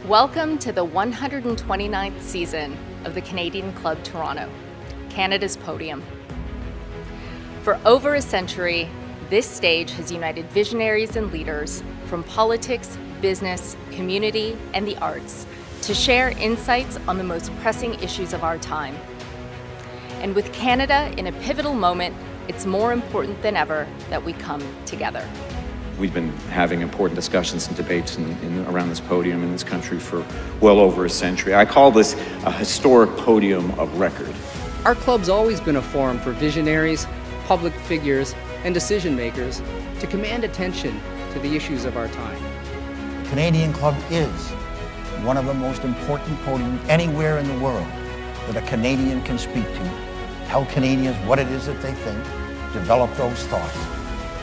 Welcome to the 129th season of the Canadian Club Toronto, Canada's podium. For over a century, this stage has united visionaries and leaders from politics, business, community, and the arts to share insights on the most pressing issues of our time. And with Canada in a pivotal moment, it's more important than ever that we come together. We've been having important discussions and debates around this podium in this country for well over a century. I call this a historic podium of record. Our club's always been a forum for visionaries, public figures, and decision makers to command attention to the issues of our time. The Canadian Club is one of the most important podiums anywhere in the world that a Canadian can speak to, tell Canadians what it is that they think, develop those thoughts.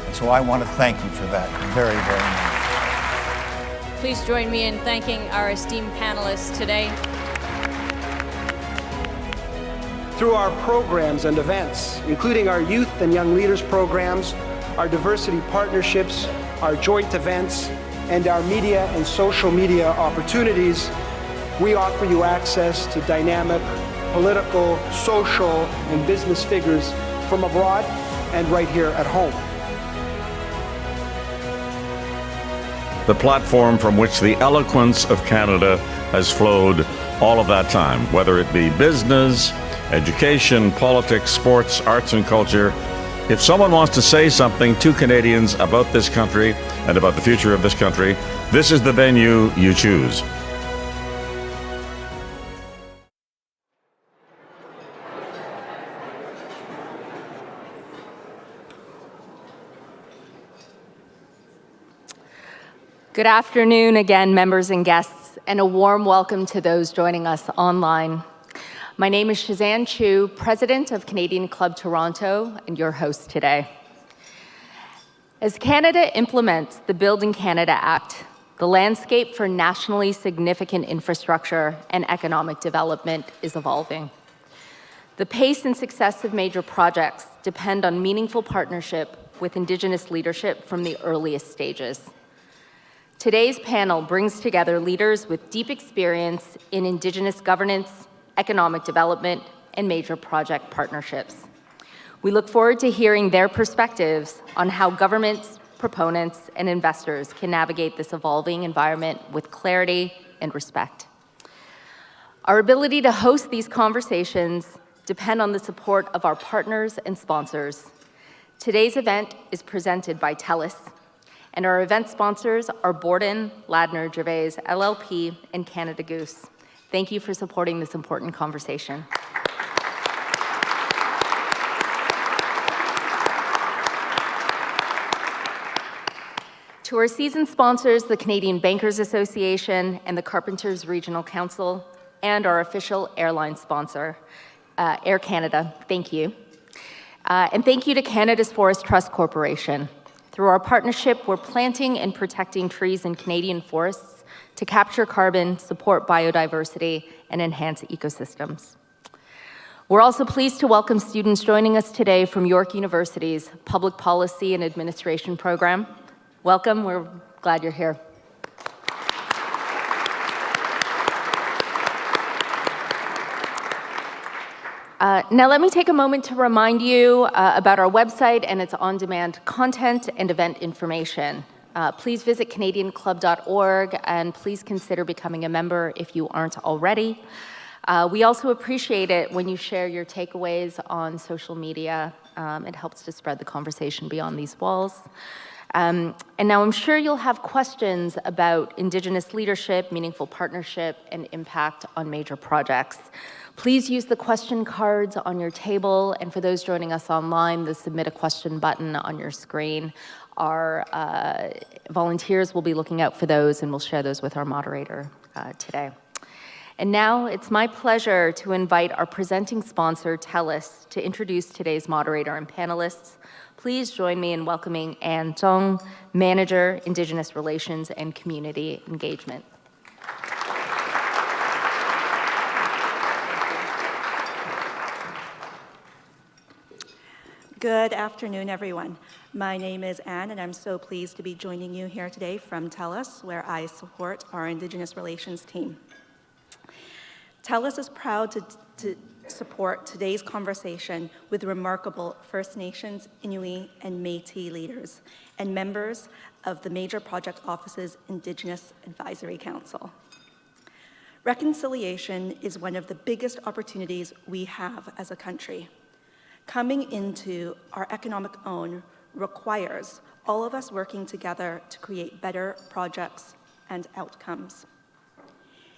And so I want to thank you for that very, very much. Please join me in thanking our esteemed panelists today. Through our programs and events, including our youth and young leaders programs, our diversity partnerships, our joint events, and our media and social media opportunities, we offer you access to dynamic political, social, and business figures from abroad and right here at home. The platform from which the eloquence of Canada has flowed all of that time, whether it be business, education, politics, sports, arts and culture. If someone wants to say something to Canadians about this country and about the future of this country, this is the venue you choose. Good afternoon again, members and guests, and a warm welcome to those joining us online. My name is Shazanne Chu, President of Canadian Club Toronto, and your host today. As Canada implements the Building Canada Act, the landscape for nationally significant infrastructure and economic development is evolving. The pace and success of major projects depend on meaningful partnership with Indigenous leadership from the earliest stages. Today's panel brings together leaders with deep experience in Indigenous governance, economic development, and major project partnerships. We look forward to hearing their perspectives on how governments, proponents, and investors can navigate this evolving environment with clarity and respect. Our ability to host these conversations depend on the support of our partners and sponsors. Today's event is presented by TELUS, and our event sponsors are Borden, Ladner, Gervais, LLP, and Canada Goose. Thank you for supporting this important conversation. To our season sponsors, the Canadian Bankers Association and the Carpenters Regional Council, and our official airline sponsor, Air Canada, thank you. And thank you to Canada's Forest Trust Corporation. Through our partnership, we're planting and protecting trees in Canadian forests to capture carbon, support biodiversity, and enhance ecosystems. We're also pleased to welcome students joining us today from York University's Public Policy and Administration program. Welcome, we're glad you're here. Now let me take a moment to remind you about our website and its on-demand content and event information. Please visit canadianclub.org and please consider becoming a member if you aren't already. We also appreciate it when you share your takeaways on social media. It helps to spread the conversation beyond these walls. And now I'm sure you'll have questions about Indigenous leadership, meaningful partnership, and impact on major projects. Please use the question cards on your table, and for those joining us online, the Submit a Question button on your screen. Our volunteers will be looking out for those, and we'll share those with our moderator today. And now it's my pleasure to invite our presenting sponsor, TELUS, to introduce today's moderator and panelists. Please join me in welcoming Anne Zhong, Manager, Indigenous Relations and Community Engagement. Good afternoon, everyone. My name is Anne, and I'm so pleased to be joining you here today from TELUS, where I support our Indigenous Relations team. TELUS is proud to support today's conversation with remarkable First Nations, Inuit, and Métis leaders and members of the major project office's Indigenous Advisory Council. Reconciliation is one of the biggest opportunities we have as a country. Coming into our economic own requires all of us working together to create better projects and outcomes.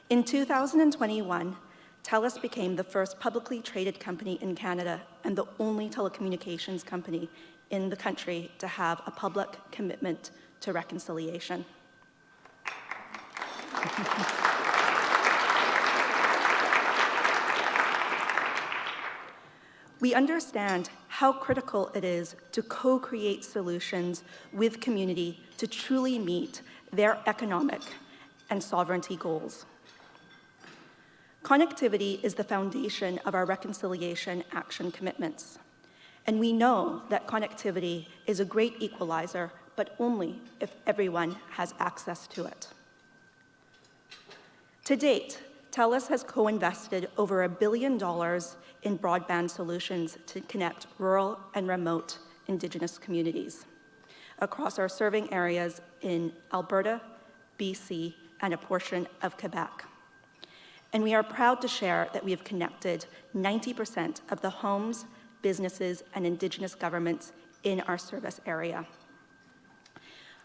In 2021, TELUS became the first publicly traded company in Canada and the only telecommunications company in the country to have a public commitment to reconciliation. We understand how critical it is to co-create solutions with community to truly meet their economic and sovereignty goals. Connectivity is the foundation of our reconciliation action commitments. And we know that connectivity is a great equalizer, but only if everyone has access to it. To date, TELUS has co-invested over $1 billion in broadband solutions to connect rural and remote Indigenous communities across our serving areas in Alberta, BC, and a portion of Quebec. And we are proud to share that we have connected 90% of the homes, businesses, and Indigenous governments in our service area.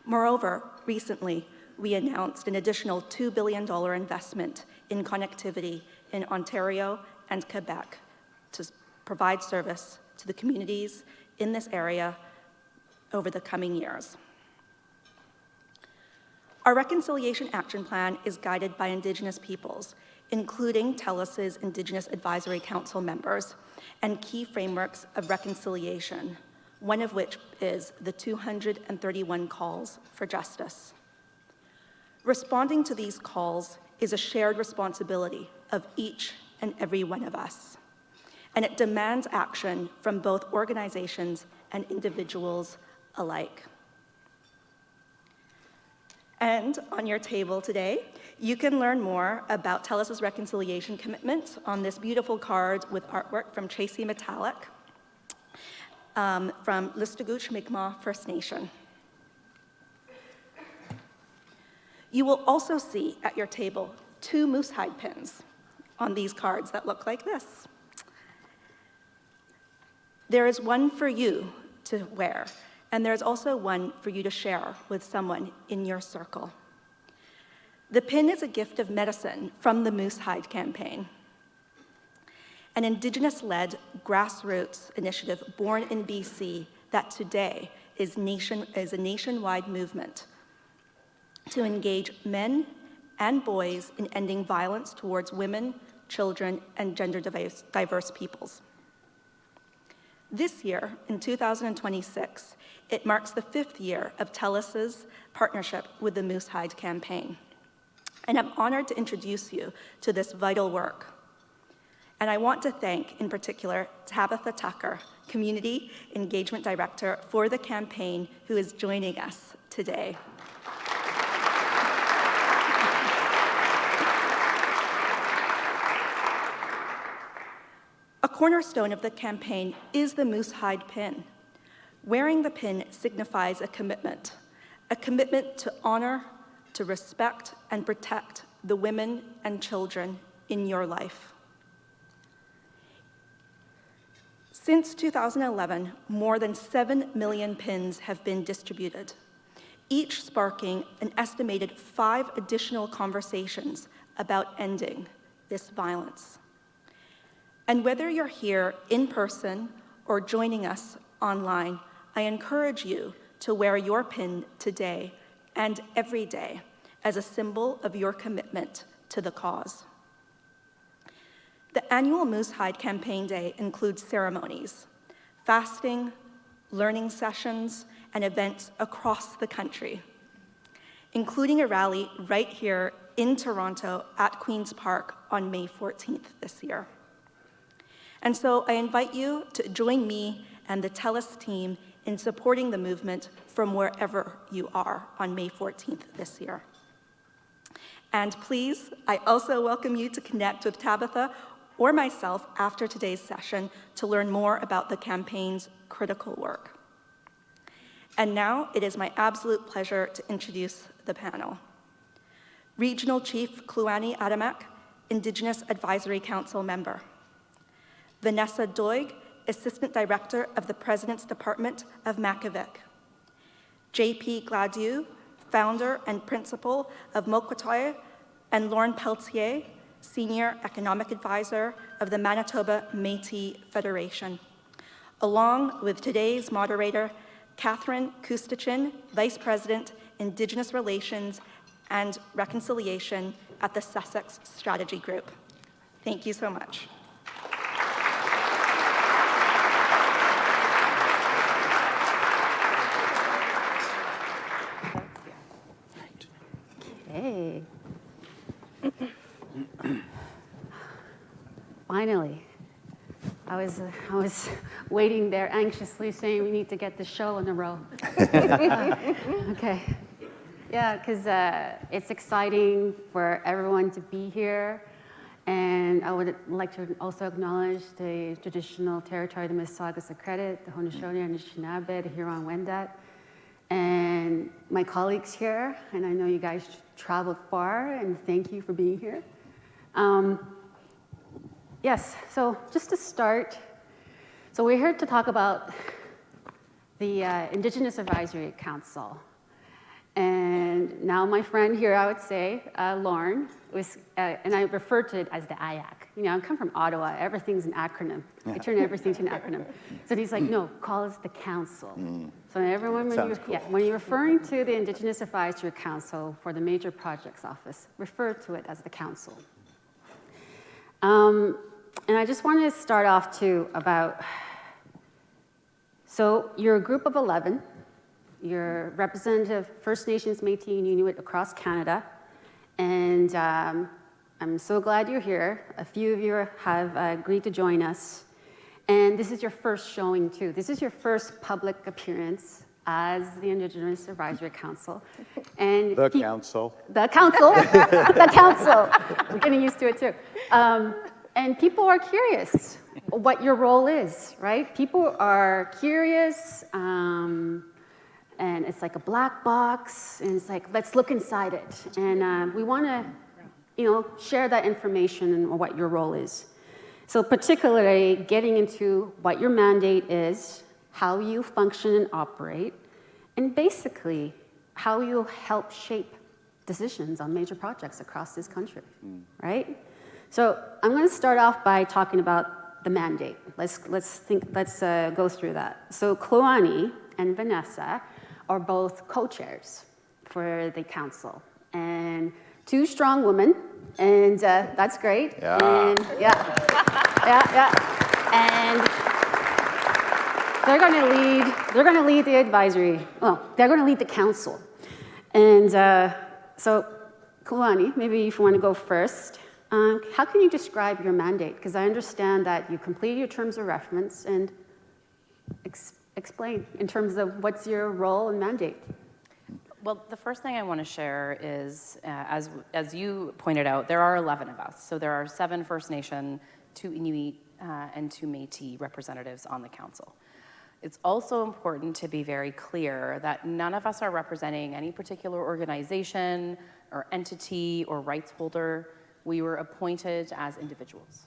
Moreover, recently, we announced an additional $2 billion investment in connectivity in Ontario and Quebec to provide service to the communities in this area over the coming years. Our Reconciliation Action Plan is guided by Indigenous peoples, including TELUS's Indigenous Advisory Council members, and key frameworks of reconciliation, one of which is the 231 calls for justice. Responding to these calls is a shared responsibility of each and every one of us, and it demands action from both organizations and individuals alike. And on your table today, you can learn more about TELUS's reconciliation commitments on this beautiful card with artwork from Tracy Metallic from Listuguj Mi'kmaq First Nation. You will also see at your table 2 moose hide pins on these cards that look like this. There is one for you to wear, and there's also one for you to share with someone in your circle. The pin is a gift of medicine from the Moose Hide campaign, an Indigenous-led grassroots initiative born in BC that today is a nationwide movement to engage men and boys in ending violence towards women, children, and gender-diverse peoples. This year, in 2026, it marks the 5th year of TELUS's partnership with the Moose Hide campaign. And I'm honored to introduce you to this vital work. And I want to thank, in particular, Tabitha Tucker, Community Engagement Director for the campaign, who is joining us today. A cornerstone of the campaign is the Moose Hide pin. Wearing the pin signifies a commitment to honor, to respect, and protect the women and children in your life. Since 2011, more than 7 million pins have been distributed, each sparking an estimated 5 additional conversations about ending this violence. And whether you're here in person or joining us online, I encourage you to wear your pin today and every day as a symbol of your commitment to the cause. The annual Moose Hide Campaign Day includes ceremonies, fasting, learning sessions, and events across the country, including a rally right here in Toronto at Queen's Park on May 14th this year. And so I invite you to join me and the TELUS team in supporting the movement from wherever you are on May 14th this year. And please, I also welcome you to connect with Tabitha or myself after today's session to learn more about the campaign's critical work. And now it is my absolute pleasure to introduce the panel. Regional Chief Kluani Adamak, Indigenous Advisory Council member. Vanessa Doig, Assistant Director of the President's Department of Makivik. JP Gladieux, Founder and Principal of Mokwatoy, and Lauren Peltier, Senior Economic Advisor of the Manitoba Métis Federation, along with today's moderator, Catherine Kustachin, Vice President, Indigenous Relations and Reconciliation at the Sussex Strategy Group. Thank you so much. Hey. Finally. I was waiting there anxiously saying we need to get the show on the road. Okay. Yeah, because it's exciting for everyone to be here. And I would like to also acknowledge the traditional territory of the Mississaugas of Credit, the Haudenosaunee and the Anishinaabe, the Huron-Wendat, and my colleagues here. And I know you guys traveled far, and thank you for being here. Yes, so just to start, so we're here to talk about the Indigenous Advisory Council. And now my friend here, I would say, Lauren, was, and I refer to it as the IAC. You know, I come from Ottawa, everything's an acronym. I turn everything to an acronym. So he's like, no, call us the council. So everyone, when you're referring to the Indigenous Advisory Council for the Major Projects Office, refer to it as the council. And I just wanted to start off too about, so you're a group of 11. You're representative First Nations, Métis, and Inuit across Canada. And I'm so glad you're here. A few of you have agreed to join us. And this is your first showing too. This is your first public appearance as the Indigenous Advisory Council. And the council. The council. The council. I'm getting used to it too. And people are curious what your role is, right? People are curious. And it's like a black box, and it's like, let's look inside it. And we want to, share that information and what your role is. So particularly getting into what your mandate is, how you function and operate, and basically how you help shape decisions on major projects across this country, right? So I'm going to start off by talking about the mandate. Let's go through that. So Kluani and Vanessa are both co-chairs for the council, and two strong women, and that's great. Yeah. And and they're going to lead the advisory. Well, they're going to lead the council, and so Kluani, maybe if you want to go first. How can you describe your mandate? Because I understand that you completed your terms of reference, and explain in terms of what's your role and mandate. Well, the first thing I want to share is, as you pointed out, there are 11 of us. So there are 7 First Nation, 2 Inuit, and 2 Métis representatives on the council. It's also important to be very clear that none of us are representing any particular organization or entity or rights holder. We were appointed as individuals.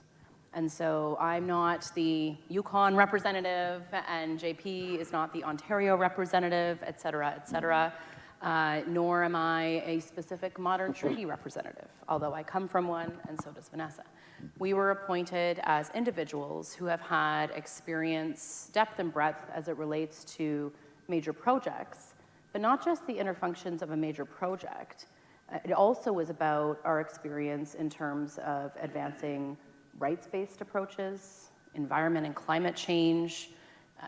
And so I'm not the Yukon representative, and JP is not the Ontario representative, et cetera, nor am I a specific modern treaty representative, although I come from one, and so does Vanessa. We were appointed as individuals who have had experience, depth and breadth as it relates to major projects, but not just the inner functions of a major project. It also is about our experience in terms of advancing rights-based approaches, environment and climate change,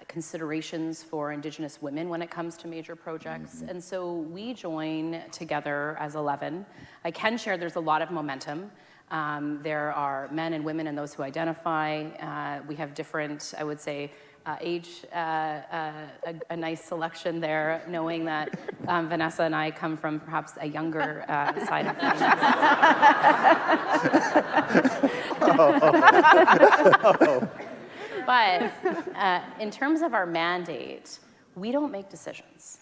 considerations for Indigenous women when it comes to major projects. And so we join together as 11. I can share there's a lot of momentum. There are men and women and those who identify. We have different, I would say, age, a nice selection there, knowing that Vanessa and I come from perhaps a younger side of things. But in terms of our mandate, we don't make decisions.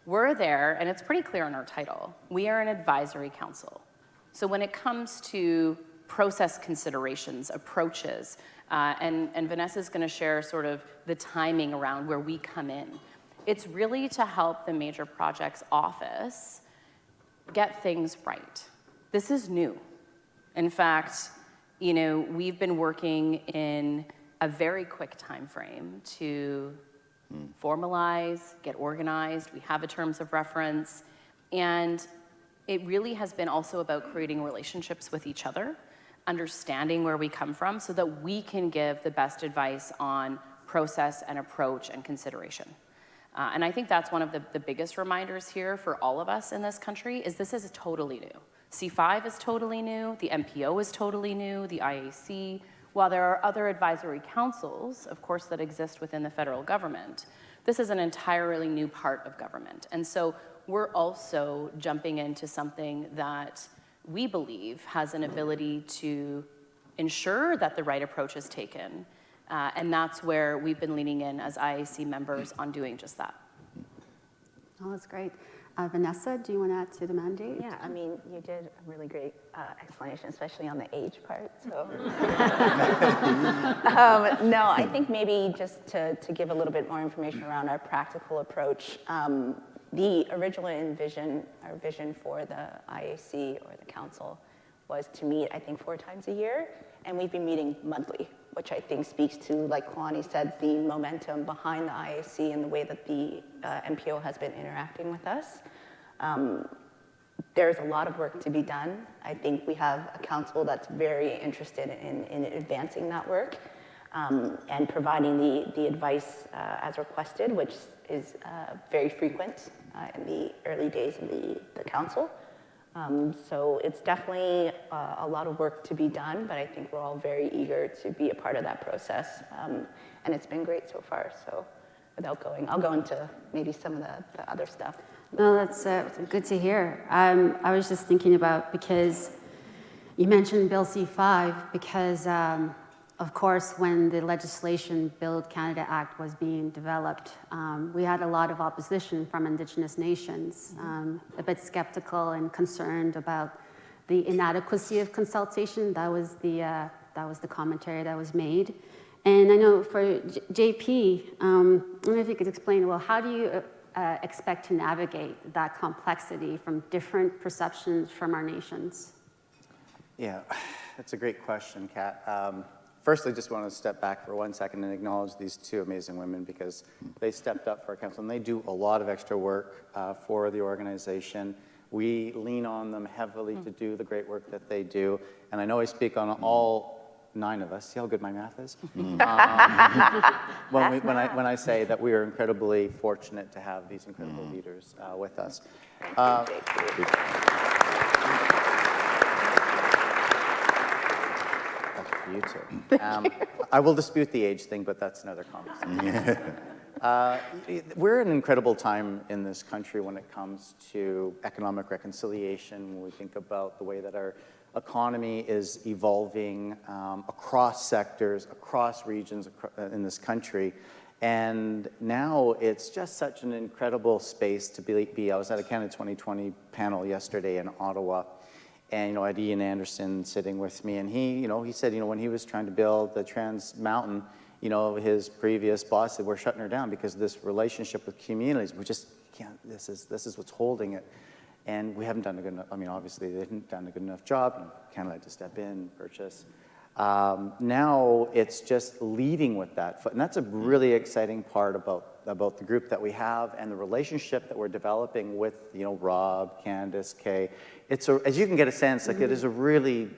We're there, and it's pretty clear in our title. We are an advisory council. So when it comes to process considerations, approaches, and Vanessa's going to share sort of the timing around where we come in. It's really to help the Major Projects Office get things right. This is new. In fact, you know, we've been working in a very quick time frame to formalize, get organized. We have a terms of reference, and it really has been also about creating relationships with each other, understanding where we come from so that we can give the best advice on process and approach and consideration. And I think that's one of the biggest reminders here for all of us in this country is this is totally new. C5 is totally new, the MPO is totally new, the IAC, while there are other advisory councils, of course, that exist within the federal government, this is an entirely new part of government. And so we're also jumping into something that we believe has an ability to ensure that the right approach is taken. And that's where we've been leaning in as IAC members on doing just that. Oh, that's great. Vanessa, do you want to add to the mandate? Yeah, I mean, you did a really great explanation, especially on the age part. So, no, I think maybe just to give a little bit more information around our practical approach. The original vision for the IAC or the council was to meet, I think, 4 times a year, and we've been meeting monthly, which I think speaks to, like Kalani said, the momentum behind the IAC and the way that the MPO has been interacting with us. There's a lot of work to be done. I think we have a council that's very interested in advancing that work and providing the advice as requested, which is very frequent in the early days of the council. So it's definitely a lot of work to be done, but I think we're all very eager to be a part of that process. And it's been great so far, so without going, I'll go into maybe some of the other stuff. No, that's good to hear. I was just thinking about, because you mentioned Bill C5, because of course, when the legislation Build Canada Act was being developed, we had a lot of opposition from Indigenous nations, a bit skeptical and concerned about the inadequacy of consultation. That was the commentary that was made. And I know for JP, I don't know if you could explain, well, how do you expect to navigate that complexity from different perceptions from our nations? Yeah, that's a great question, Kat. First, I just want to step back for 1 second and acknowledge these 2 amazing women, because they stepped up for our council and they do a lot of extra work for the organization. We lean on them heavily to do the great work that they do. And I know I speak on all 9 of us. See how good my math is? When I say that we are incredibly fortunate to have these incredible leaders with us. You too. I will dispute the age thing, but that's another conversation. We're in an incredible time in this country when it comes to economic reconciliation, when we think about the way that our economy is evolving across sectors, across regions in this country. And now it's just such an incredible space to be. I was at a Canada 2020 panel yesterday in Ottawa. And, I had Ian Anderson sitting with me, and he said, when he was trying to build the Trans Mountain, his previous boss said, we're shutting her down because of this relationship with communities. We just can't, this is what's holding it. And we haven't done a good enough, obviously they hadn't done a good enough job. Canada had to step in, purchase. Now it's just leading with that. And that's a really exciting part about the group that we have and the relationship that we're developing with, Rob, Candace, Kay. As you can get a sense, like it is a really,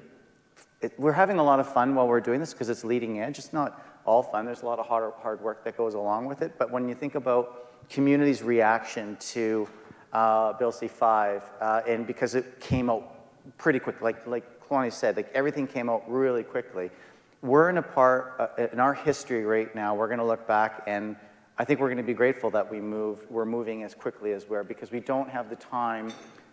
we're having a lot of fun while we're doing this because it's leading edge. It's not all fun. There's a lot of hard work that goes along with it. But when you think about community's reaction to Bill C5, and because it came out pretty quick, like Kalani said, like everything came out really quickly. We're in a part in our history right now, we're gonna look back, and I think we're gonna be grateful that we're moving as quickly as we are, because we don't have the time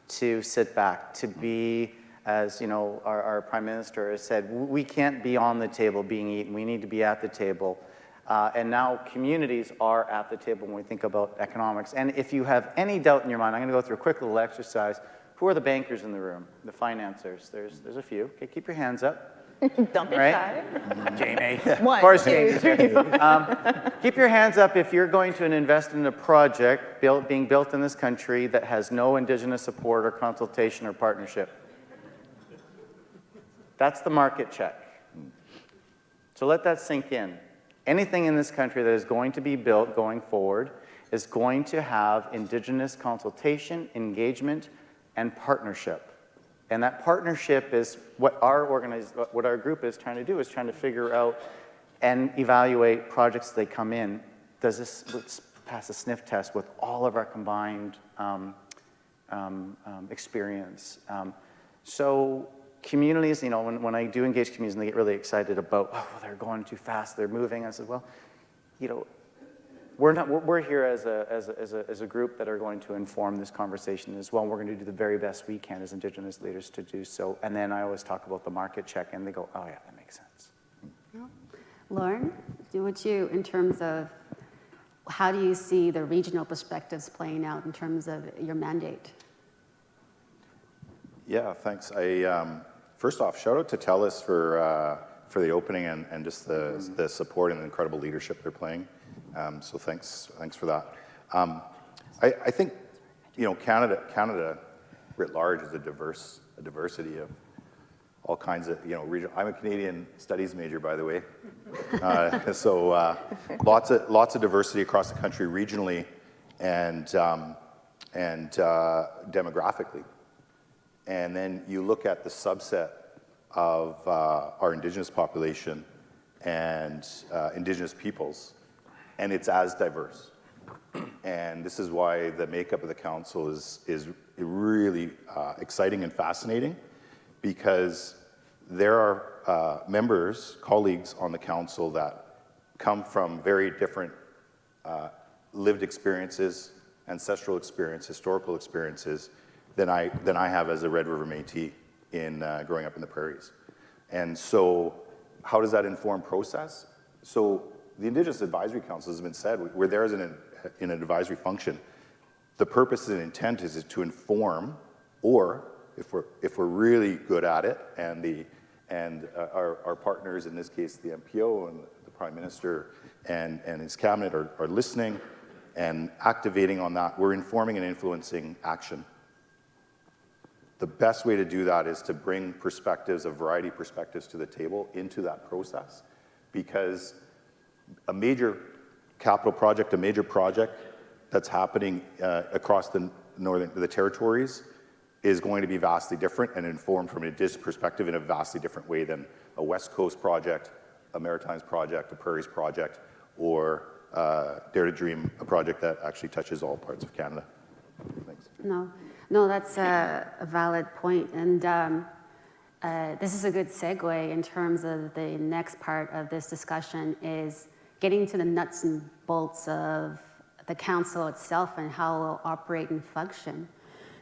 to sit back, to be, as you know, our Prime Minister has said, we can't be on the table being eaten, we need to be at the table. And now communities are at the table when we think about economics. And if you have any doubt in your mind, I'm gonna go through a quick little exercise. Who are the bankers in the room, the financiers? There's a few. Okay, keep your hands up. Don't be shy. Jamie. One, of course, two, Jamie. Keep your hands up if you're going to invest in a project being built in this country that has no Indigenous support or consultation or partnership. That's the market check. So let that sink in. Anything in this country that is going to be built going forward is going to have Indigenous consultation, engagement, and partnership. And that partnership is what our group is trying to do, is trying to figure out and evaluate projects as they come in. Let's pass a sniff test with all of our combined experience. So communities, you know, when I do engage communities and they get really excited about, oh, they're going too fast, they're moving, I said, well, you know, we're here as a group that are going to inform this conversation as well. We're going to do the very best we can as Indigenous leaders to do so. And then I always talk about the market check, and they go, oh yeah, that makes sense. Lauren, would you, in terms of how do you see the regional perspectives playing out in terms of your mandate? Yeah, thanks. First off, shout out to TELUS for the opening and just the support and the incredible leadership they're playing. So thanks for that. I think, you know, Canada writ large is a diversity of all kinds of, you know, regional. I'm a Canadian studies major, by the way. So lots of diversity across the country regionally and demographically. And then you look at the subset of our Indigenous population and Indigenous peoples, and it's as diverse. And this is why the makeup of the council is really exciting and fascinating, because there are members, colleagues on the council that come from very different lived experiences, ancestral experience, historical experiences than I have as a Red River Métis in growing up in the prairies. And so how does that inform process? So the Indigenous Advisory Council has been said, we're there as in an advisory function. The purpose and intent is to inform, or if we're really good at it, and our partners, in this case the MPO and the Prime Minister and his cabinet are listening and activating on that, we're informing and influencing action. The best way to do that is to bring perspectives, a variety of perspectives to the table into that process, because a major capital project, a major project that's happening across the territories is going to be vastly different and informed from an Indigenous perspective in a vastly different way than a West Coast project, a Maritimes project, a Prairies project, or Dare to Dream, a project that actually touches all parts of Canada. Thanks. No, that's a valid point. And this is a good segue in terms of the next part of this discussion is getting to the nuts and bolts of the council itself and how it will operate and function.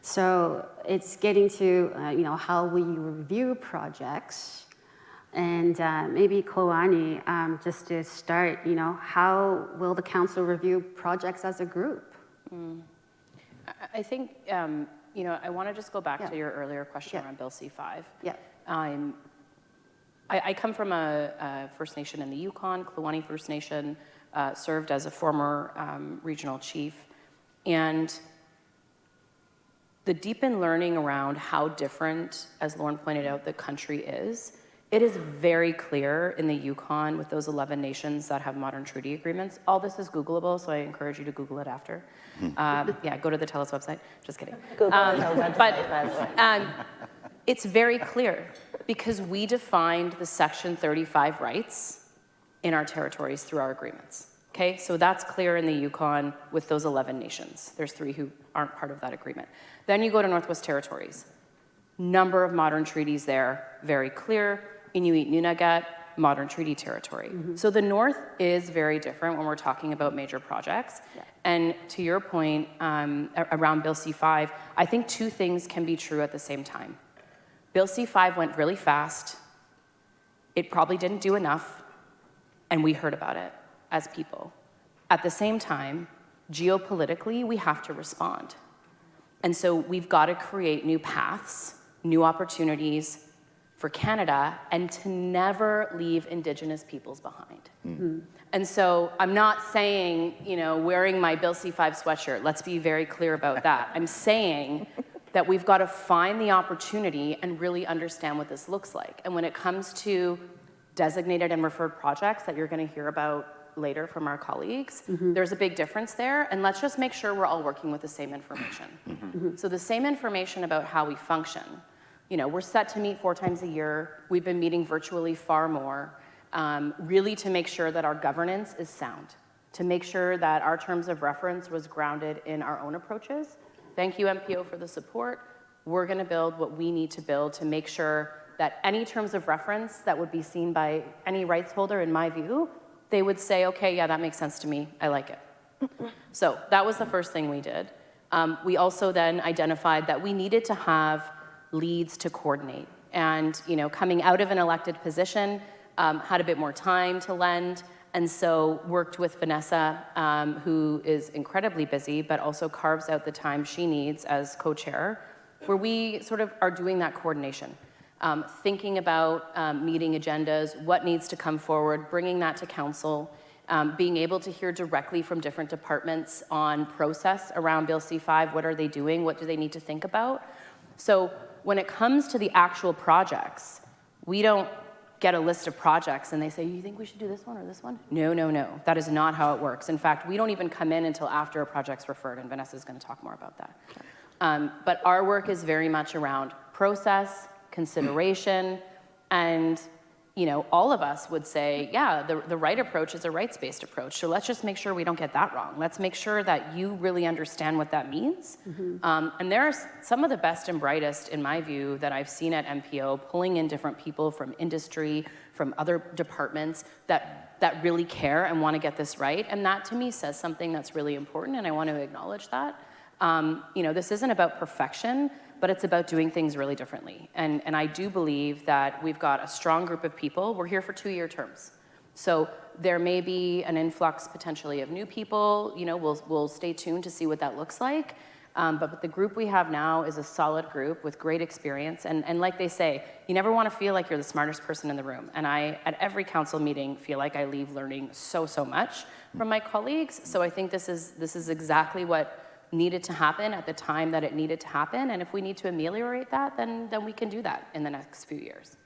So it's getting to, you know, how will you review projects? And maybe Kalani, just to start, you know, how will the council review projects as a group? I think, you know, I want to just go back to your earlier question around Bill C-5. Yeah. I come from a First Nation in the Yukon, Kluwani First Nation, served as a former regional chief. And the deepened learning around how different, as Lauren pointed out, the country is, it is very clear in the Yukon with those 11 nations that have modern treaty agreements. All this is Googleable, so I encourage you to Google it after. Yeah, go to the TELUS website. Just kidding. Google is our website, by the way. It's very clear because we defined the Section 35 rights in our territories through our agreements. Okay, so that's clear in the Yukon with those 11 nations. There's 3 who aren't part of that agreement. Then you go to Northwest Territories. Number of modern treaties there, very clear. Inuit Nunavut, modern treaty territory. So the North is very different when we're talking about major projects. Yeah. And to your point around Bill C-5, I think two things can be true at the same time. Bill C-5 went really fast. It probably didn't do enough, and we heard about it as people. At the same time, geopolitically, we have to respond. And so we've got to create new paths, new opportunities for Canada, and to never leave Indigenous peoples behind. And so I'm not saying, wearing my Bill C-5 sweatshirt. Let's be very clear about that. I'm saying that we've got to find the opportunity and really understand what this looks like. And when it comes to designated and referred projects that you're going to hear about later from our colleagues, there's a big difference there, and let's just make sure we're all working with the same information. So the same information about how we function. We're set to meet 4 times a year. We've been meeting virtually far more, really to make sure that our governance is sound, to make sure that our terms of reference was grounded in our own approaches. Thank you, MPO, for the support. We're going to build what we need to build to make sure that any terms of reference that would be seen by any rights holder, in my view, they would say, okay, yeah, that makes sense to me. I like it. So that was the first thing we did. We also then identified that we needed to have leads to coordinate. And coming out of an elected position, had a bit more time to lend, and so worked with Vanessa, who is incredibly busy, but also carves out the time she needs as co-chair, where we sort of are doing that coordination. Thinking about meeting agendas, what needs to come forward, bringing that to council, being able to hear directly from different departments on process around Bill C-5, what are they doing, what do they need to think about. So when it comes to the actual projects, we don't get a list of projects and they say, you think we should do this one or this one? No, no, no, that is not how it works. In fact, we don't even come in until after a project's referred, and Vanessa's gonna talk more about that. But our work is very much around process, consideration, and all of us would say, yeah, the right approach is a rights-based approach. So let's just make sure we don't get that wrong. Let's make sure that you really understand what that means. And there are some of the best and brightest, in my view, that I've seen at MPO, pulling in different people from industry, from other departments that really care and want to get this right. And that, to me, says something that's really important, and I want to acknowledge that. This isn't about perfection, but it's about doing things really differently. And I do believe that we've got a strong group of people. We're here for 2-year terms. So there may be an influx potentially of new people. We'll stay tuned to see what that looks like. But the group we have now is a solid group with great experience. And like they say, you never want to feel like you're the smartest person in the room. And I, at every council meeting, feel like I leave learning so much from my colleagues. So I think this is exactly what needed to happen at the time that it needed to happen, and if we need to ameliorate that, then we can do that in the next few years.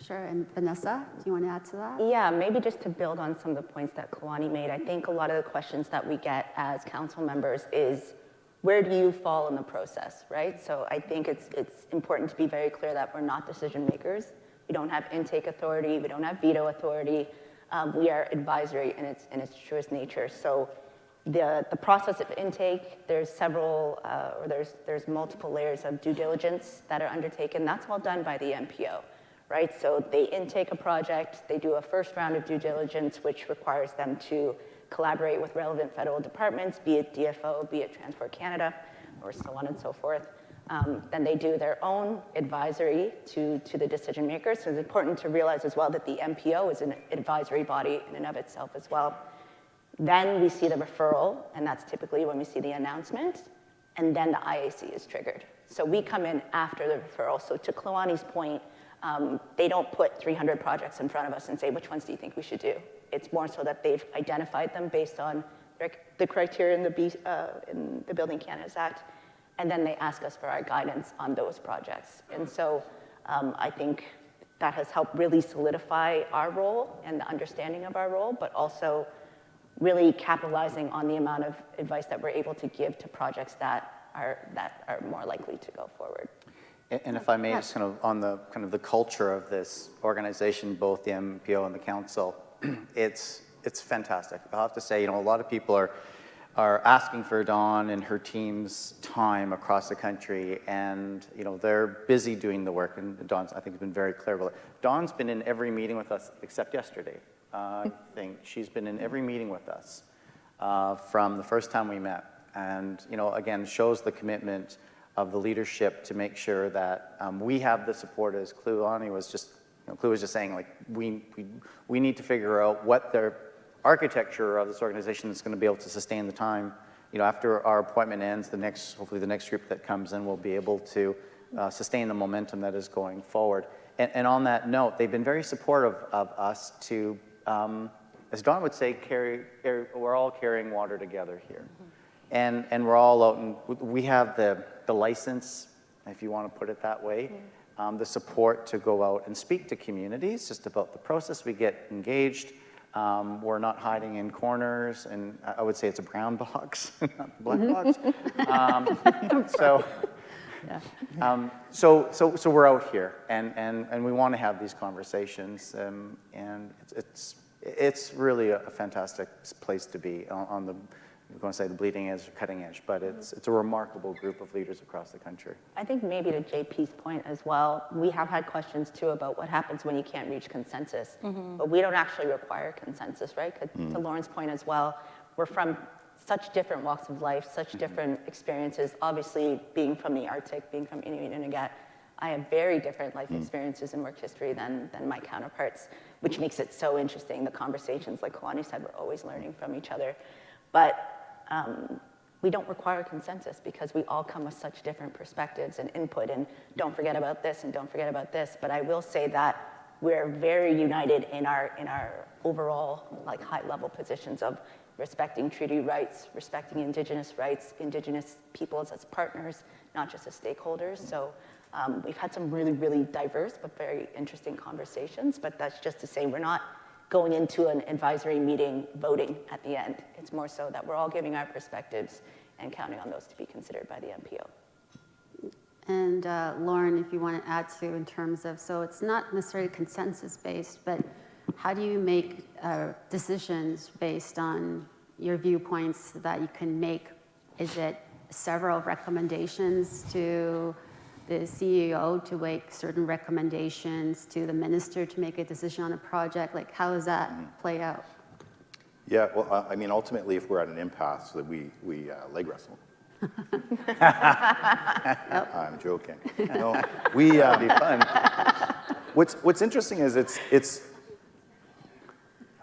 Sure, and Vanessa, do you want to add to that? Yeah, maybe just to build on some of the points that Kalani made, I think a lot of the questions that we get as council members is, where do you fall in the process, right? So I think it's important to be very clear that we're not decision makers. We don't have intake authority, we don't have veto authority. We are advisory in its truest nature. So the process of intake, there's several, or there's multiple layers of due diligence that are undertaken. That's all done by the MPO, right? So they intake a project, they do a first round of due diligence, which requires them to collaborate with relevant federal departments, be it DFO, be it Transport Canada, or so on and so forth. Then they do their own advisory to the decision makers. So it's important to realize as well that the MPO is an advisory body in and of itself as well. Then we see the referral, and that's typically when we see the announcement, and then the IAC is triggered. So we come in after the referral. So to Kalani's point, they don't put 300 projects in front of us and say, which ones do you think we should do? It's more so that they've identified them based on the criteria in the Building Canada's Act, and then they ask us for our guidance on those projects. And so I think that has helped really solidify our role and the understanding of our role, but also really capitalizing on the amount of advice that we're able to give to projects that are more likely to go forward. And if I may, just kind of on the culture of this organization, both the MPO and the council, it's fantastic. I'll have to say, a lot of people are are asking for Dawn and her team's time across the country, and they're busy doing the work, and Dawn's, I think, has been very clear about it. Dawn's been in every meeting with us except yesterday. I think she's been in every meeting with us from the first time we met, and again, shows the commitment of the leadership to make sure that we have the support, as Clue was just saying, like, we need to figure out what their architecture of this organization is going to be able to sustain the time. After our appointment ends, hopefully the next group that comes in will be able to sustain the momentum that is going forward. And on that note, they've been very supportive of us to, as Dawn would say, we're all carrying water together here. Mm-hmm. And we're all out, and we have the license, if you want to put it that way, the support to go out and speak to communities just about the process. We get engaged. We're not hiding in corners, and I would say it's a brown box, not the black box. So we're out here, and we want to have these conversations, and it's really a fantastic place to be on the, I'm going to say the bleeding edge or cutting edge, but it's a remarkable group of leaders across the country. I think maybe to JP's point as well, we have had questions too about what happens when you can't reach consensus, but we don't actually require consensus, right? To Lauren's point as well, we're from such different walks of life, such different experiences. Obviously, being from the Arctic, being from Inuit and Inuit, I have very different life experiences and work history than my counterparts, which makes it so interesting. The conversations, like Kalani said, we're always learning from each other. But we don't require consensus because we all come with such different perspectives and input, and don't forget about this and don't forget about this. But I will say that we're very united in our overall high-level positions of respecting treaty rights, respecting Indigenous rights, Indigenous peoples as partners, not just as stakeholders. So we've had some really, really diverse but very interesting conversations, but that's just to say we're not going into an advisory meeting voting at the end. It's more so that we're all giving our perspectives and counting on those to be considered by the MPO. And Lauren, if you want to add to in terms of, so it's not necessarily consensus-based, but how do you make decisions based on your viewpoints that you can make? Is it several recommendations to the CEO to make certain recommendations to the minister to make a decision on a project? Like, how does that play out? Yeah, well, I mean, ultimately, if we're at an impasse, that we leg wrestle. I'm joking. No, that'd be fun. What's interesting is it's.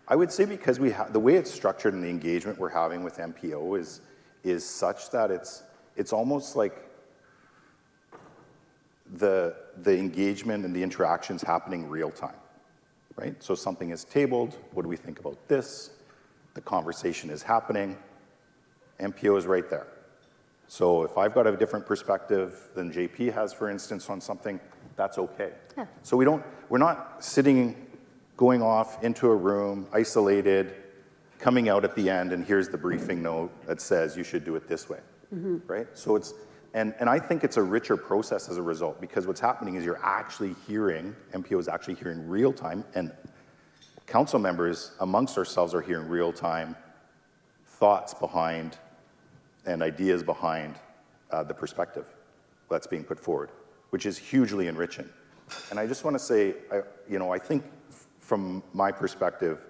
I would say because the way it's structured and the engagement we're having with MPO is such that it's almost like the engagement and the interactions happening real time, right? So something is tabled. What do we think about this? The conversation is happening. MPO is right there. So if I've got a different perspective than JP has, for instance, on something, that's okay. Yeah. So we're not sitting, going off into a room, isolated, coming out at the end, and here's the briefing note that says you should do it this way, right? So it's, and I think it's a richer process as a result, because what's happening is you're actually hearing, MPO is actually hearing real time, and council members amongst ourselves are hearing real time thoughts behind and ideas behind the perspective that's being put forward, which is hugely enriching. And I just want to say, I think from my perspective,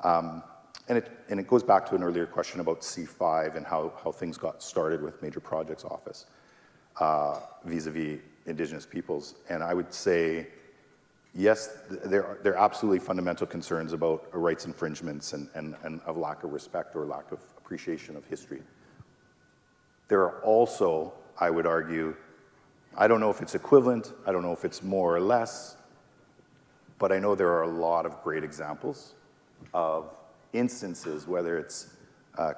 and it goes back to an earlier question about C5 and how things got started with Major Projects Office vis-a-vis Indigenous peoples. And I would say, yes, there are absolutely fundamental concerns about rights infringements and of lack of respect or lack of appreciation of history. There are also, I would argue, I don't know if it's equivalent, I don't know if it's more or less, but I know there are a lot of great examples of instances, whether it's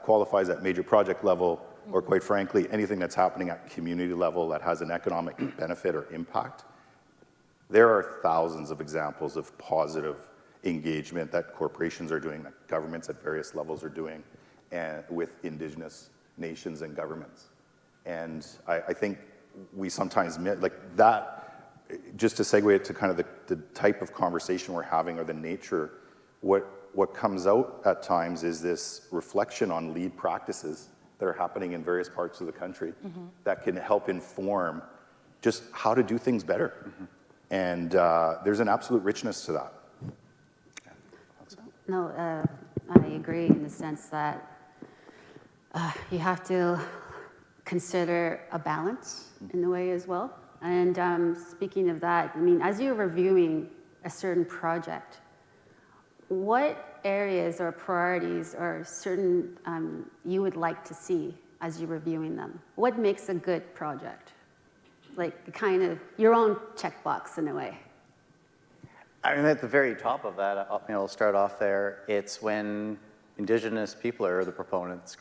qualifies at major project level, or quite frankly, anything that's happening at community level that has an economic benefit or impact. There are thousands of examples of positive engagement that corporations are doing, that governments at various levels are doing, and with Indigenous nations and governments. And I think we sometimes like that, just to segue it to kind of the type of conversation we're having or the nature, what comes out at times is this reflection on lead practices that are happening in various parts of the country that can help inform just how to do things better. And there's an absolute richness to that. No, I agree in the sense that you have to consider a balance in a way as well. And speaking of that, I mean, as you're reviewing a certain project, what areas or priorities or certain you would like to see as you're reviewing them? What makes a good project? Like kind of your own checkbox in a way. I mean, at the very top of that, I'll start off there. It's when Indigenous people are the proponents,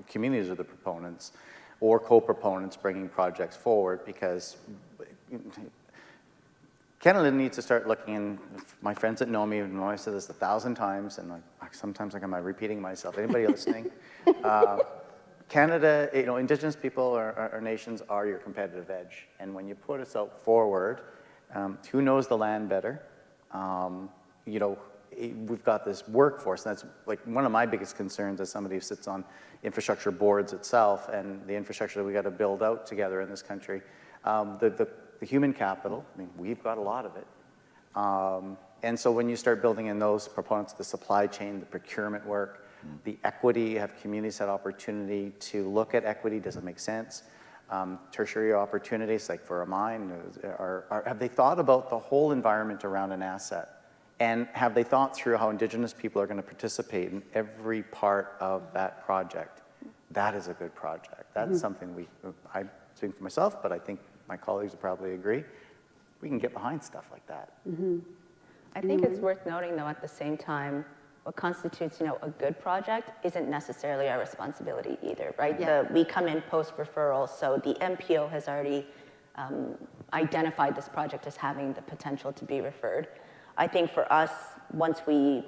communities are the proponents, or co-proponents bringing projects forward, because Canada needs to start looking, and my friends that know me know I've said this 1,000 times, and sometimes am I repeating myself? Anybody listening? Canada, Indigenous people or nations are your competitive edge, and when you put us out forward, who knows the land better? We've got this workforce, and that's like one of my biggest concerns as somebody who sits on infrastructure boards itself, and the infrastructure that we got to build out together in this country. The human capital, I mean, we've got a lot of it. And so when you start building in those proponents, the supply chain, the procurement work, the equity, have communities had opportunity to look at equity, does it make sense? Tertiary opportunities, like for a mine, have they thought about the whole environment around an asset? And have they thought through how Indigenous people are going to participate in every part of that project? That is a good project. That's something I'm speaking for myself, but I think my colleagues would probably agree. We can get behind stuff like that. I think it's worth noting, though, at the same time, what constitutes, a good project isn't necessarily our responsibility either, right? Yeah. We come in post-referral, so the MPO has already identified this project as having the potential to be referred. I think for us, once we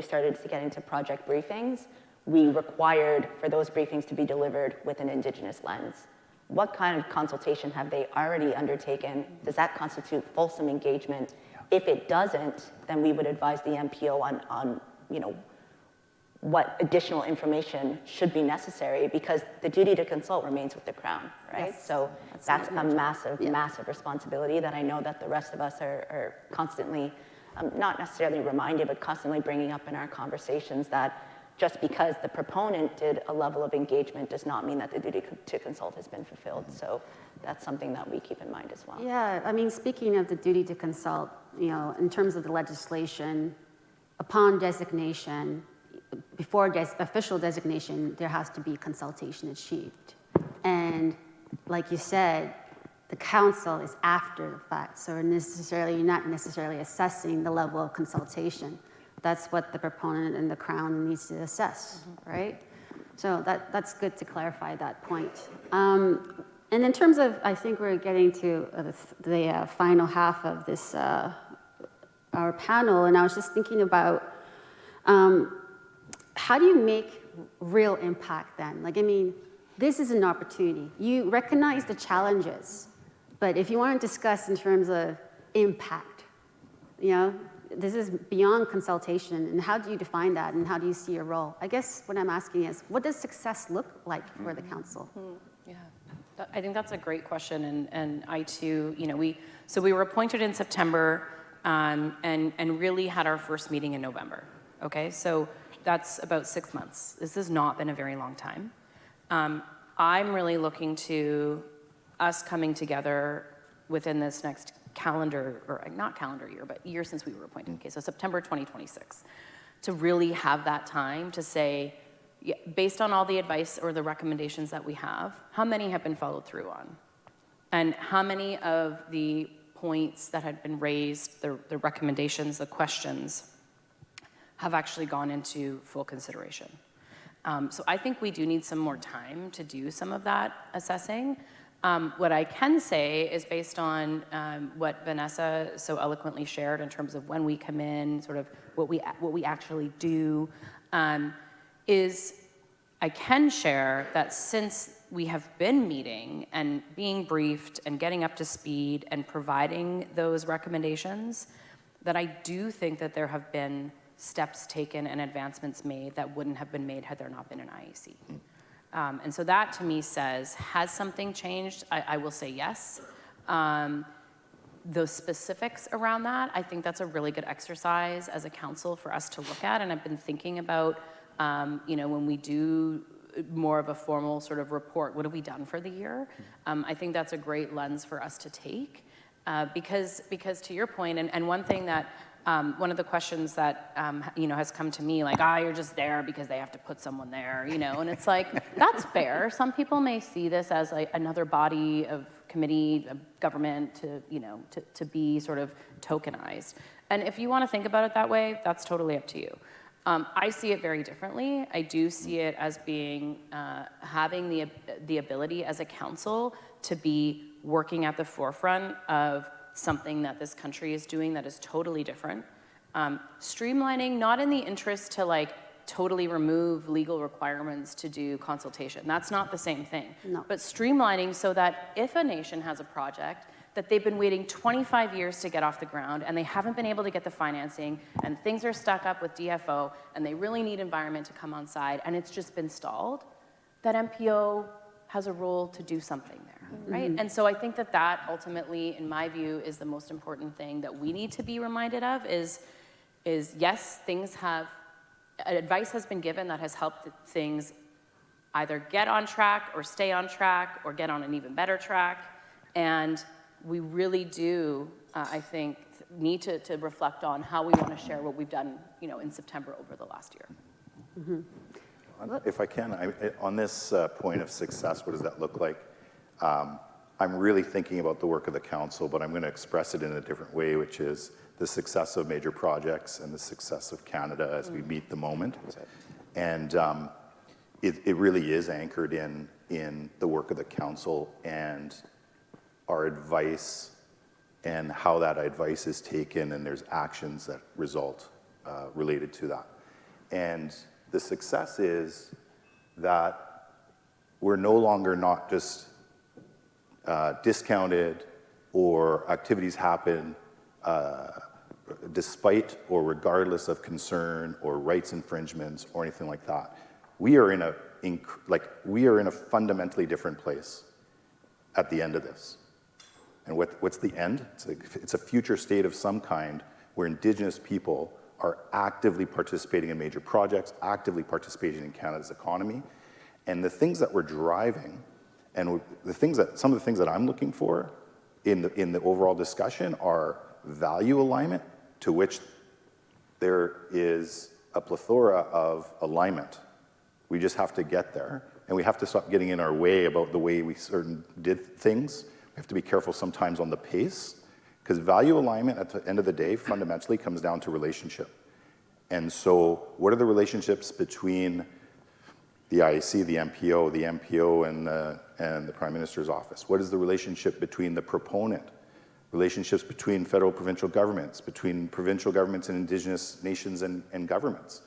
started to get into project briefings, we required for those briefings to be delivered with an Indigenous lens. What kind of consultation have they already undertaken? Does that constitute fulsome engagement? If it doesn't, then we would advise the MPO on what additional information should be necessary, because the duty to consult remains with the Crown, right? Yes. So that's a massive, massive responsibility that I know that the rest of us are constantly, not necessarily reminded, but constantly bringing up in our conversations, that just because the proponent did a level of engagement does not mean that the duty to consult has been fulfilled. So that's something that we keep in mind as well. Yeah, I mean, speaking of the duty to consult, in terms of the legislation, upon designation, before official designation, there has to be consultation achieved. And like you said, the council is after the fact, so you're not necessarily assessing the level of consultation. That's what the proponent and the Crown needs to assess, right? So that's good to clarify that point. And in terms of, I think we're getting to the final half of this, our panel, and I was just thinking about how do you make real impact then? Like, I mean, this is an opportunity. You recognize the challenges, but if you want to discuss in terms of impact, this is beyond consultation, and how do you define that, and how do you see your role? I guess what I'm asking is, what does success look like for the council? Yeah, I think that's a great question, and I too, we were appointed in September, and really had our first meeting in November. Okay, so that's about 6 months. This has not been a very long time. I'm really looking to us coming together within this next calendar, or not calendar year, but year since we were appointed. Okay, so September 2026, to really have that time to say, based on all the advice or the recommendations that we have, how many have been followed through on? And how many of the points that had been raised, the recommendations, the questions, have actually gone into full consideration? So I think we do need some more time to do some of that assessing. What I can say is, based on what Vanessa so eloquently shared in terms of when we come in, sort of what we actually do, is I can share that since we have been meeting and being briefed and getting up to speed and providing those recommendations, that I do think that there have been steps taken and advancements made that wouldn't have been made had there not been an IEC. And so that to me says, has something changed? I will say yes. Those specifics around that, I think that's a really good exercise as a council for us to look at. And I've been thinking about, when we do more of a formal sort of report, what have we done for the year? I think that's a great lens for us to take. Because to your point, and one thing that, one of the questions that, has come to me, like, you're just there because they have to put someone there, and it's like, that's fair. Some people may see this as like another body of committee, of government to be sort of tokenized. And if you want to think about it that way, that's totally up to you. I see it very differently. I do see it as being, having the ability as a council to be working at the forefront of something that this country is doing that is totally different. Streamlining, not in the interest to like totally remove legal requirements to do consultation. That's not the same thing. No. But streamlining so that if a nation has a project that they've been waiting 25 years to get off the ground and they haven't been able to get the financing and things are stuck up with DFO and they really need environment to come on side and it's just been stalled, that MPO has a role to do something there, right? And so I think that ultimately, in my view, is the most important thing that we need to be reminded of is yes, advice has been given that has helped things either get on track or stay on track or get on an even better track. And we really do, I think, need to reflect on how we want to share what we've done, in September over the last year. If I can, on this point of success, what does that look like? I'm really thinking about the work of the council, but I'm going to express it in a different way, which is the success of major projects and the success of Canada as we meet the moment. And it really is anchored in the work of the council and our advice and how that advice is taken, and there's actions that result related to that. And the success is that we're no longer not just discounted or activities happen despite or regardless of concern or rights infringements or anything like that. We are in a fundamentally different place at the end of this. And what's the end? It's a future state of some kind where Indigenous people are actively participating in major projects, actively participating in Canada's economy. And the things that we're driving, and some of the things that I'm looking for in the overall discussion are value alignment, to which there is a plethora of alignment. We just have to get there, and we have to stop getting in our way about the way we did things. We have to be careful sometimes on the pace, because value alignment at the end of the day fundamentally comes down to relationship. And so what are the relationships between the IAC, the MPO and the Prime Minister's office? What is the relationship between the proponent? Relationships between federal, provincial governments, between provincial governments and Indigenous nations and governments?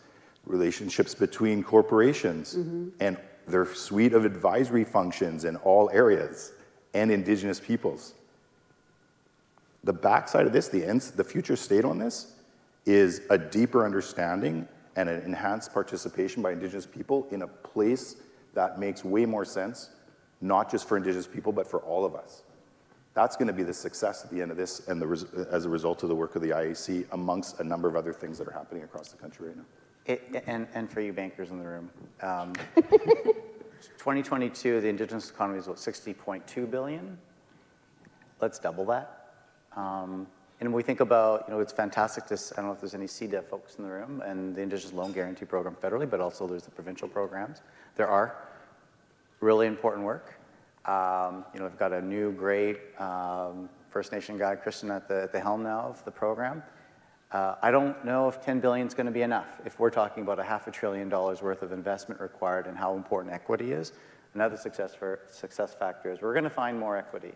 Relationships between corporations and their suite of advisory functions in all areas and Indigenous peoples. The backside of this, the future state on this, is a deeper understanding and an enhanced participation by Indigenous people in a place that makes way more sense, not just for Indigenous people, but for all of us. That's going to be the success at the end of this, and as a result of the work of the IAC, amongst a number of other things that are happening across the country right now. And for you bankers in the room, 2022, the Indigenous economy is, what, $60.2 billion? Let's double that. And when we think about, it's fantastic to, I don't know if there's any CDEV folks in the room, and the Indigenous Loan Guarantee Program federally, but also there's the provincial programs. There are really important work. We've got a new, great First Nation guy, Christian, at the helm now of the program. I don't know if $10 billion is going to be enough. If we're talking about $500 billion worth of investment required and how important equity is, another success factor is we're going to find more equity.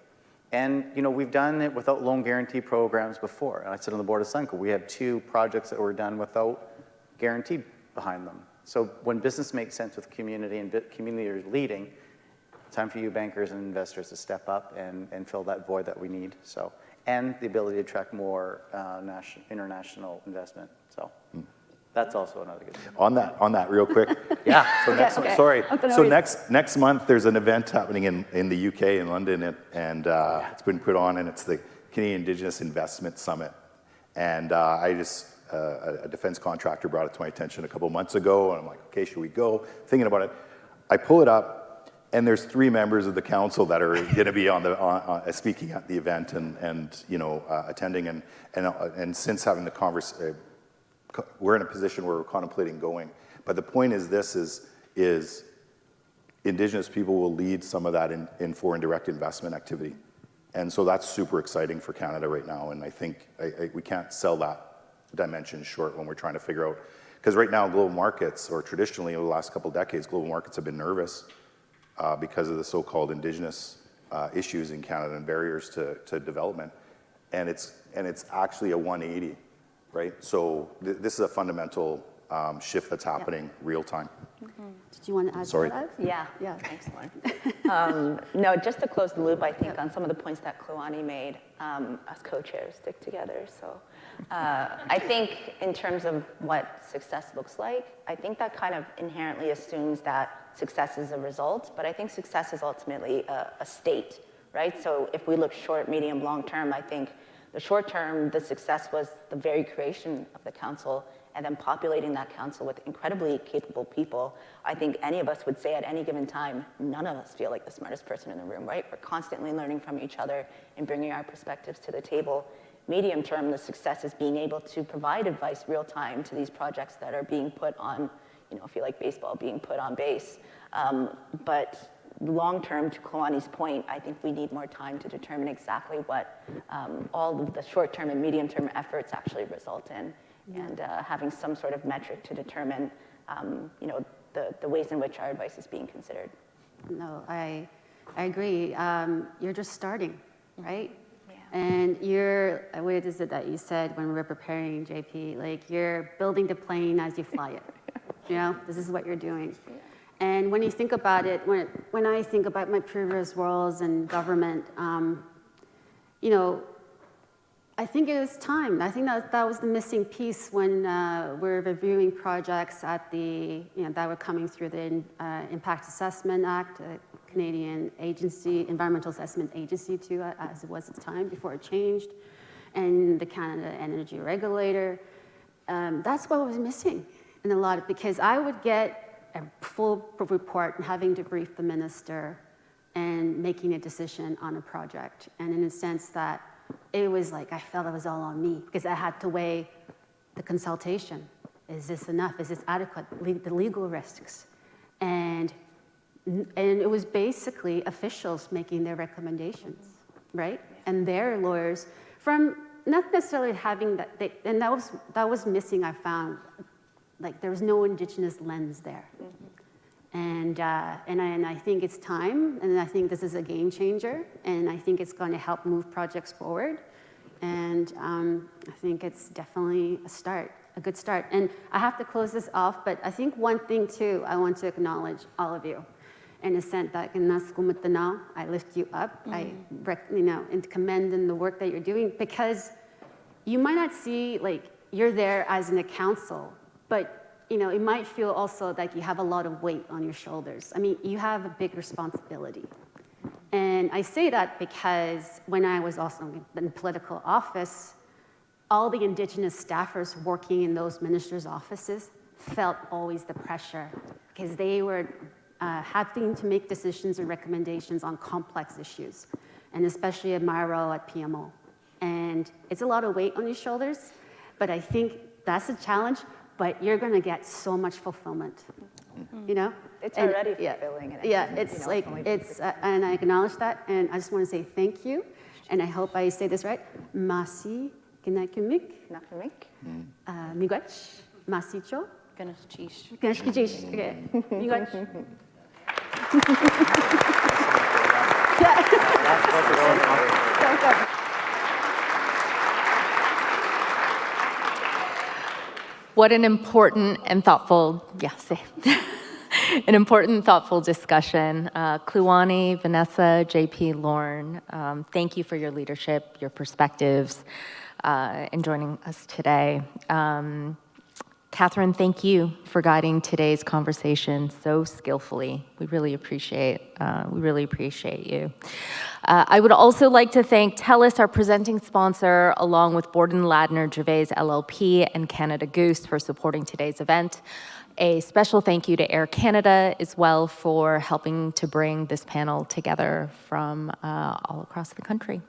And, we've done it without loan guarantee programs before. And I sit on the board of Sunco. We have 2 projects that were done without guarantee behind them. So when business makes sense with community and community is leading, time for you bankers and investors to step up and fill that void that we need. So, and the ability to attract more international investment. So That's also another good thing. On that, real quick. Yeah. So next month there's an event happening in the UK in London, and it's been put on, and it's the Canadian Indigenous Investment Summit. And a defense contractor brought it to my attention a couple months ago, and I'm like, okay, should we go? Thinking about it, I pull it up, and there's 3 members of the council that are going to be speaking at the event and attending, and since having the conversation. We're in a position where we're contemplating going. But the point is is Indigenous people will lead some of that in foreign direct investment activity. And so that's super exciting for Canada right now. And I think we can't sell that dimension short when we're trying to figure out, because right now global markets, or traditionally over the last couple of decades, global markets have been nervous because of the so-called Indigenous issues in Canada and barriers to development. And it's actually a 180. Right? So this is a fundamental shift that's happening real time. Did you want to add to that? Yeah. Thanks, Lauren. No, just to close the loop, I think on some of the points that Kluani made, us co-chairs stick together. So I think in terms of what success looks like, I think that kind of inherently assumes that success is a result, but I think success is ultimately a state, right? So if we look short, medium, long term, I think the short term, the success was the very creation of the council and then populating that council with incredibly capable people. I think any of us would say at any given time, none of us feel like the smartest person in the room, right? We're constantly learning from each other and bringing our perspectives to the table. Medium term, the success is being able to provide advice real time to these projects that are being put on, if you like baseball, being put on base. But long term, to Kluani's point, I think we need more time to determine exactly what all of the short term and medium term efforts actually result in, and having some sort of metric to determine, the ways in which our advice is being considered. No, I agree. You're just starting, right? Yeah. And what is it that you said when we were preparing, JP? Like, you're building the plane as you fly it. This is what you're doing. Yeah. And when you think about it, when I think about my previous roles in government, I think it was time. I think that was the missing piece when we're reviewing projects at that were coming through the Impact Assessment Act, Canadian Environmental Assessment Agency too, as it was at the time before it changed, and the Canada Energy Regulator. That's what was missing in a lot because I would get a full report and having to brief the minister and making a decision on a project. And in a sense that it was like, I felt it was all on me because I had to weigh the consultation. Is this enough? Is this adequate? The legal risks. And it was basically officials making their recommendations, right? And their lawyers from not necessarily having that, and that was missing, I found. Like, there was no Indigenous lens there. Mm-hmm. And I think it's time, and I think this is a game changer, and I think it's going to help move projects forward. And I think it's definitely a good start. And I have to close this off, but I think one thing too, I want to acknowledge all of you. In a sense that I lift you up, and commend in the work that you're doing, because you might not see, like, you're there as in a council, but it might feel also like you have a lot of weight on your shoulders. I mean, you have a big responsibility. And I say that because when I was also in political office, all the Indigenous staffers working in those ministers' offices felt always the pressure because they were having to make decisions and recommendations on complex issues, and especially at my role at PMO. And it's a lot of weight on your shoulders, but I think that's a challenge. But you're going to get so much fulfillment, It's already fulfilling. And and I acknowledge that, and I just want to say thank you, and I hope I say this right. Masi kinakumik. Nakumik. Miigwech. Masicho. Ganashchish. Ganashchish. Okay. Miigwech. What an important and thoughtful, an important, thoughtful discussion. Kluani, Vanessa, JP, Lauren, thank you for your leadership, your perspectives, in joining us today. Catherine, thank you for guiding today's conversation so skillfully. We really appreciate you. I would also like to thank TELUS, our presenting sponsor, along with Borden Ladner Gervais LLP and Canada Goose for supporting today's event. A special thank you to Air Canada as well for helping to bring this panel together from all across the country.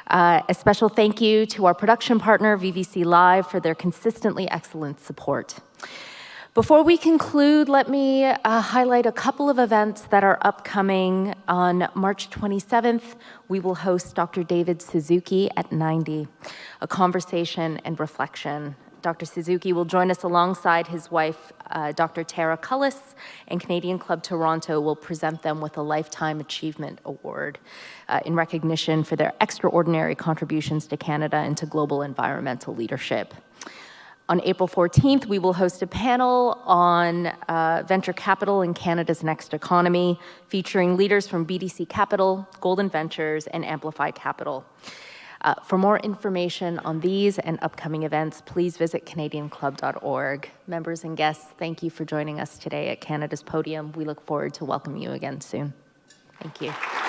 A special thank you to our production partner, VVC Live, for their consistently excellent support. Before we conclude, let me highlight a couple of events that are upcoming. On March 27th, we will host Dr. David Suzuki at 90, a conversation and reflection. Dr. Suzuki will join us alongside his wife, Dr. Tara Cullis, and Canadian Club Toronto will present them with a Lifetime Achievement Award in recognition for their extraordinary contributions to Canada and to global environmental leadership. On April 14th, we will host a panel on venture capital in Canada's next economy, featuring leaders from BDC Capital, Golden Ventures, and Amplify Capital. For more information on these and upcoming events, please visit canadianclub.org. Members and guests, thank you for joining us today at Canada's Podium. We look forward to welcoming you again soon. Thank you.